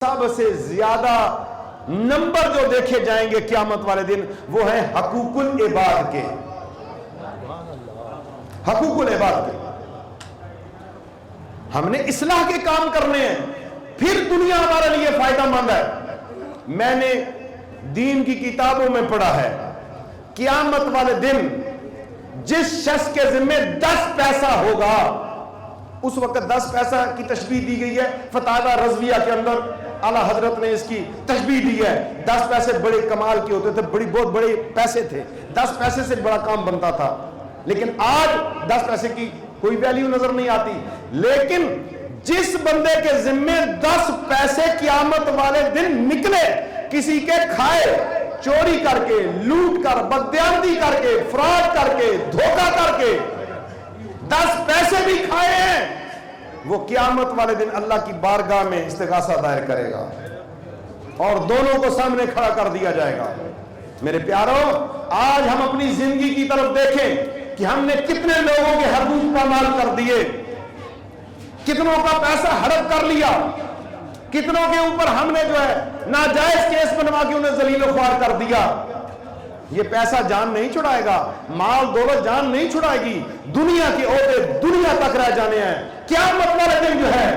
سب سے زیادہ نمبر جو دیکھے جائیں گے قیامت والے دن وہ ہیں حقوق العباد کے، حقوق العباد کے۔ ہم نے اصلاح کے کام کرنے ہیں، پھر دنیا ہمارے لیے فائدہ مند ہے۔ میں نے دین کی کتابوں میں پڑھا ہے قیامت والے دن جس شخص کے ذمہ 10 پیسہ ہوگا، اس وقت 10 پیسہ کی تشبیہ دی گئی ہے فتاوی رضویہ کے اندر، اعلیٰ حضرت نے اس کی تشبیہ دی ہے۔ 10 پیسے بڑے کمال کے ہوتے تھے، بہت بڑے پیسے تھے، 10 پیسے سے بڑا کام بنتا تھا۔ لیکن آج 10 پیسے کی کوئی ویلیو نظر نہیں آتی۔ لیکن جس بندے کے ذمہ 10 پیسے قیامت والے دن نکلے، کسی کے کھائے، چوری کر کے، لوٹ کر، بددیانتی کر کے، فراڈ کر کے، دھوکہ کر کے 10 پیسے بھی کھائے ہیں، وہ قیامت والے دن اللہ کی بارگاہ میں استغاثہ دائر کرے گا اور دونوں کو سامنے کھڑا کر دیا جائے گا۔ میرے پیاروں، آج ہم اپنی زندگی کی طرف دیکھیں کہ ہم نے کتنے لوگوں کے حقوق پامال کر دیے، کتنوں کا پیسہ ہڑپ کر لیا، کتنوں کے اوپر ہم نے جو ہے ناجائز کیس بنوا کے انہیں ذلیل و خوار کر دیا۔ یہ پیسہ جان نہیں چھڑائے گا، مال دولت جان نہیں چھڑائے گی، دنیا کے عہدے دنیا تک رہ جانے ہیں۔ قیامت والے دن جو ہے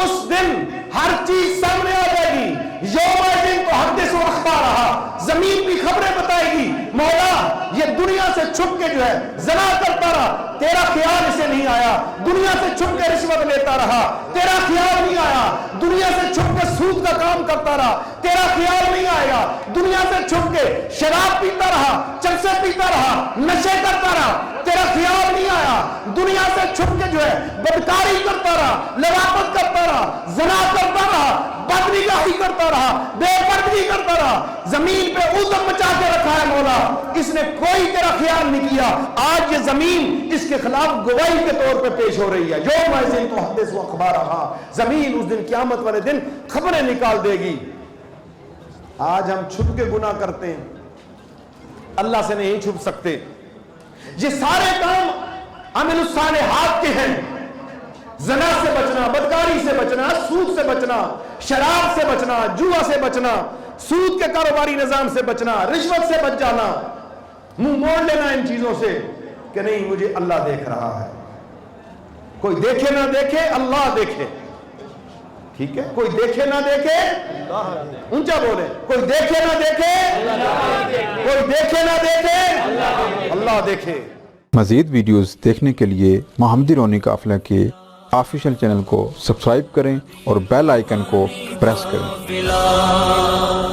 اس دن ہر چیز سامنے آ جائے گی۔ یوم الدین تو حدث و اخبارہا، زمین بھی خبریں بتائے گی، مولا یہ دنیا سے چھپ کے جو ہے زنا کرتا رہا، تیرا خیال اسے نہیں آیا، دنیا سے چھپ کے رشوت لیتا رہا، تیرا خیال نہیں آیا، دنیا سے چھپ کے سود کا کام کرتا رہا، تیرا خیال نہیں آئے گا، دنیا سے چھپ کے شراب پیتا رہا، چرسے پیتا رہا، نشے کرتا رہا، تیرا خیال نہیں آیا، دنیا سے چھپ کے جو ہے بدکاری کرتا رہا، لواطت کرتا رہا، زنا کرتا رہا، بدنگاہی کرتا رہا، بے پردگی کرتا رہا، زمین پہ اوزم مچا کے رکھا ہے مولا، اس نے کوئی تیرا خیال نہیں کیا۔ آج یہ زمین اس کے خلاف گواہی کے طور پہ پیش ہو رہی ہے۔ یوم الدین تو حدث و اخبارہا، زمین اس دن قیامت والے دن خبریں نکال دے گی۔ آج ہم چھپ کے گناہ کرتے ہیں، اللہ سے نہیں چھپ سکتے۔ یہ سارے کام عمل الصالحات کے ہیں، زنا سے بچنا، بدکاری سے بچنا، سود سے بچنا، شراب سے بچنا، جوا سے بچنا، سود کے کاروباری نظام سے بچنا، رشوت سے بچ جانا، منہ موڑ لینا ان چیزوں سے کہ نہیں مجھے اللہ دیکھ رہا ہے۔ کوئی دیکھے نہ دیکھے، اللہ دیکھے، ٹھیک ہے؟ کوئی دیکھے نہ دیکھے، اونچا بولے، کوئی دیکھے نہ دیکھے، کوئی دیکھے نہ دیکھے، اللہ دیکھے۔ مزید ویڈیوز دیکھنے کے لیے محمدی رونی قافلہ کے آفیشیل چینل کو سبسکرائب کریں اور بیل آئیکن کو پریس کریں۔